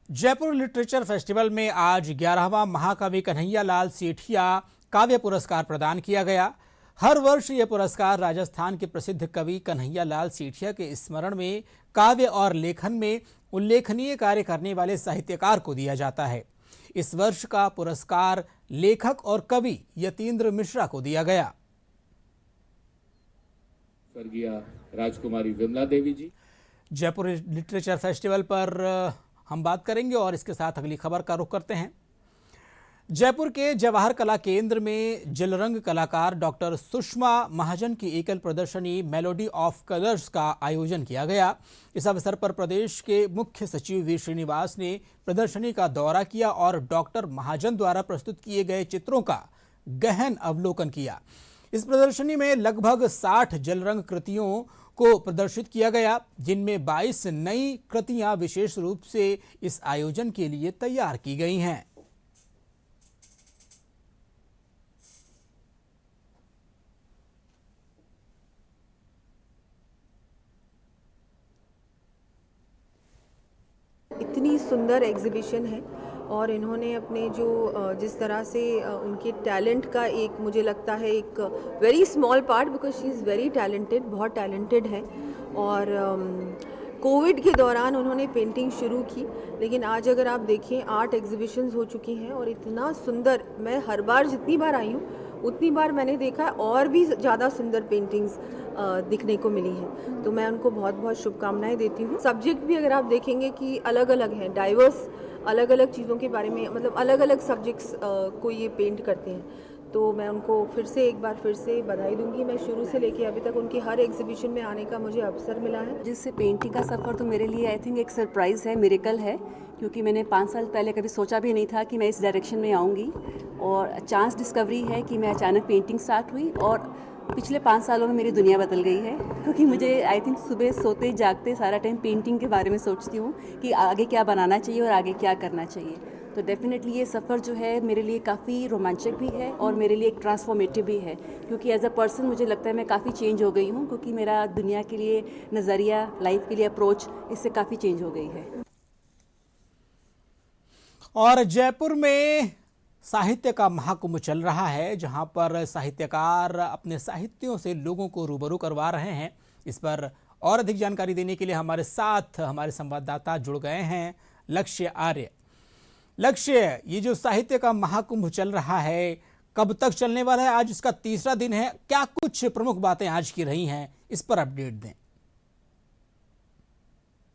Jaipur literature festival में आज 11वां महाकवि कन्हैया लाल सेठिया काव्य पुरस्कार प्रदान किया गया। हर वर्ष ये पुरस्कार राजस्थान के प्रसिद्ध कवि कन्हैया लाल सेठिया के स्मरण में काव्य और लेखन में उल्लेखनीय कार्य करने वाले साहित्यकार को दिया जाता है। इस वर्ष का पुरस्कार लेखक और कवि यतीन्द्र मिश्रा को दिया गया। स्वर्गीय राजकुमारी विमला देवी जी। जयपुर लिटरेचर फेस्टिवल पर हम बात करेंगे और इसके साथ अगली खबर का रुख करते हैं। जयपुर के जवाहर कला केंद्र में जलरंग कलाकार डॉक्टर सुषमा महाजन की एकल प्रदर्शनी मेलोडी ऑफ कलर्स का आयोजन किया गया। इस अवसर पर प्रदेश के मुख्य सचिव वी श्रीनिवास ने प्रदर्शनी का दौरा किया और डॉक्टर महाजन द्वारा प्रस्तुत किए गए चित्रों का गहन अवलोकन किया। इस प्रदर्शनी में लगभग 60 जलरंग कृतियों को प्रदर्शित किया गया, जिनमें 22 नई कृतियां विशेष रूप से इस आयोजन के लिए तैयार की गई हैं। इतनी सुंदर एग्जीबिशन है और इन्होंने अपने जो जिस तरह से उनके टैलेंट का एक मुझे लगता है एक very small part because she is very talented, बहुत टैलेंटेड है। और कोविड के दौरान उन्होंने पेंटिंग शुरू की, लेकिन आज अगर आप देखें 8 एग्जीबिशंस हो चुकी हैं और इतना सुंदर, मैं हर बार जितनी बार आई हूँ उतनी बार मैंने देखा और भी ज़्यादा सुंदर पेंटिंग्स दिखने को मिली हैं। तो मैं उनको बहुत बहुत शुभकामनाएं देती हूँ। सब्जेक्ट भी अगर आप देखेंगे कि अलग अलग हैं, डाइवर्स, अलग अलग चीज़ों के बारे में, मतलब अलग अलग सब्जेक्ट्स को ये पेंट करते हैं। तो मैं उनको एक बार फिर से बधाई दूंगी। मैं शुरू से लेके अभी तक उनकी हर एग्जीबिशन में आने का मुझे अवसर मिला है। जिससे पेंटिंग का सफ़र तो मेरे लिए आई थिंक एक सरप्राइज़ है, मिरेकल है, क्योंकि मैंने 5 साल पहले कभी सोचा भी नहीं था कि मैं इस डायरेक्शन में आऊँगी। और चांस डिस्कवरी है कि मैं अचानक पेंटिंग स्टार्ट हुई और पिछले 5 सालों में मेरी दुनिया बदल गई है, क्योंकि मुझे आई थिंक सुबह सोते जागते सारा टाइम पेंटिंग के बारे में सोचती हूँ कि आगे क्या बनाना चाहिए और आगे क्या करना चाहिए। तो डेफिनेटली ये सफ़र जो है मेरे लिए काफ़ी रोमांचक भी है और मेरे लिए एक ट्रांसफॉर्मेटिव भी है, क्योंकि एज अ पर्सन मुझे लगता है मैं काफ़ी चेंज हो गई हूँ, क्योंकि मेरा दुनिया के लिए नज़रिया, लाइफ के लिए अप्रोच इससे काफ़ी चेंज हो गई है। और जयपुर में साहित्य का महाकुंभ चल रहा है, जहां पर साहित्यकार अपने साहित्यों से लोगों को रूबरू करवा रहे हैं। इस पर और अधिक जानकारी देने के लिए हमारे साथ हमारे संवाददाता जुड़ गए हैं, लक्ष्य आर्य। लक्ष्य, ये जो साहित्य का महाकुंभ चल रहा है, कब तक चलने वाला है? आज इसका तीसरा दिन है। क्या कुछ प्रमुख बातें आज की रही हैं, इस पर अपडेट दें।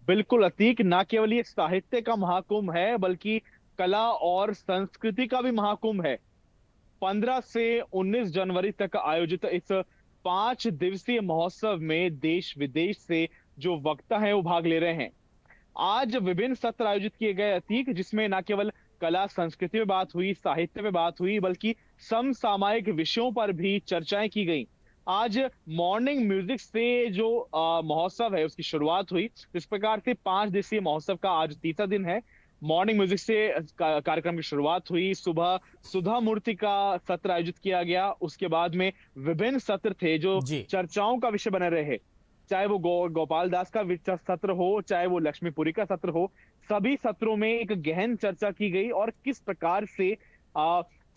बिल्कुल अतीक, ना केवल ये साहित्य का महाकुंभ है बल्कि कला और संस्कृति का भी महाकुंभ है। 15 से 19 जनवरी तक आयोजित इस 5 दिवसीय महोत्सव में देश विदेश से जो वक्ता हैं वो भाग ले रहे हैं। आज विभिन्न सत्र आयोजित किए गए अतीक, जिसमें न केवल कला संस्कृति में बात हुई, साहित्य में बात हुई, बल्कि समसामयिक विषयों पर भी चर्चाएं की गई। आज मॉर्निंग म्यूजिक से जो महोत्सव है उसकी शुरुआत हुई। इस प्रकार से 5 दिवसीय महोत्सव का आज तीसरा दिन है। मॉर्निंग म्यूजिक से कार्यक्रम की शुरुआत हुई। सुबह सुधा मूर्ति का सत्र आयोजित किया गया। उसके बाद में विभिन्न सत्र थे जो चर्चाओं का विषय बने रहे, चाहे वो गोपाल दास का सत्र हो, चाहे वो लक्ष्मीपुरी का सत्र हो। सभी सत्रों में एक गहन चर्चा की गई और किस प्रकार से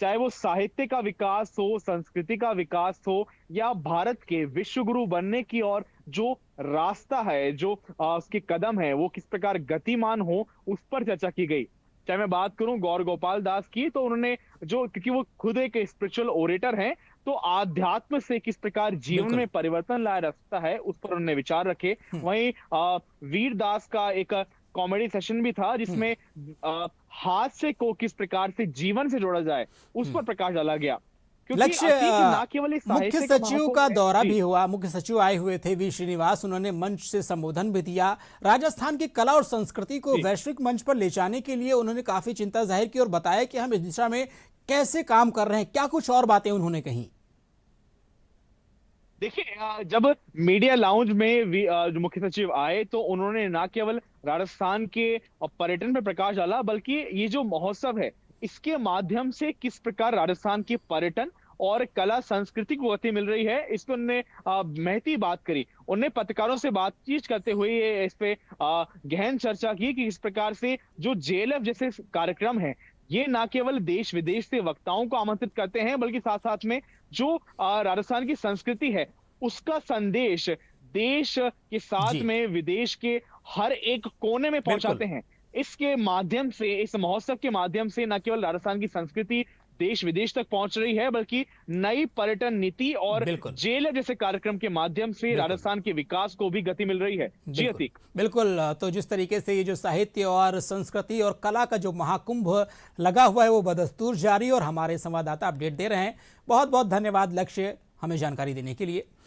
चाहे वो साहित्य का विकास हो, संस्कृति का विकास हो, या भारत के विश्व गुरु बनने की और जो रास्ता है, जो उसके कदम है, वो किस प्रकार गतिमान हो, उस पर चर्चा की गई। चाहे मैं बात करूं गौर गोपाल दास की, तो उन्होंने जो, क्योंकि वो खुद एक स्पिरिचुअल ओरेटर हैं, तो आध्यात्म से किस प्रकार जीवन में परिवर्तन लाया रास्ता है, उस पर उन्होंने विचार रखे। वहीं वीर दास का एक कॉमेडी सेशन भी था, जिसमें हास्य को किस प्रकार से जीवन से जोड़ा जाए, उस पर प्रकाश डाला गया। लक्ष्य, मुख्य सचिव का दौरा भी हुआ, मुख्य सचिव आए हुए थे वी श्रीनिवास, उन्होंने मंच से संबोधन भी दिया। राजस्थान की कला और संस्कृति को वैश्विक मंच पर ले जाने के लिए उन्होंने काफी चिंता जाहिर की और बताया कि हम इस दिशा में कैसे काम कर रहे हैं। क्या कुछ और बातें उन्होंने कही? देखिए, जब मीडिया लाउंज में जो मुख्य सचिव आए, तो उन्होंने न केवल राजस्थान के पर्यटन पर प्रकाश डाला, बल्कि ये जो महोत्सव है इसके माध्यम से किस प्रकार राजस्थान के पर्यटन और कला संस्कृति को गति मिल रही है, इस पर उन्होंने महती बात करी। उन्होंने पत्रकारों से बातचीत करते हुए इस पे गहन चर्चा की कि इस प्रकार से जो जेएलएफ जैसे कार्यक्रम है, ये ना केवल देश विदेश से वक्ताओं को आमंत्रित करते हैं, बल्कि साथ साथ में जो राजस्थान की संस्कृति है उसका संदेश देश के साथ जी में विदेश के हर एक कोने में पहुंचाते बिल्कुल हैं। इसके माध्यम से, इस महोत्सव के माध्यम से न केवल राजस्थान की संस्कृति देश विदेश तक पहुंच रही है, बल्कि नई पर्यटन नीति और बिल्कुल जेएलएफ जैसे कार्यक्रम के माध्यम से बिल्कुल राजस्थान के विकास को भी गति मिल रही है। जी बिल्कुल अतीक। बिल्कुल। तो जिस तरीके से ये जो साहित्य और संस्कृति और कला का जो महाकुंभ लगा हुआ है वो बदस्तूर जारी, और हमारे संवाददाता अपडेट दे रहे हैं। बहुत बहुत धन्यवाद लक्ष्य हमें जानकारी देने के लिए।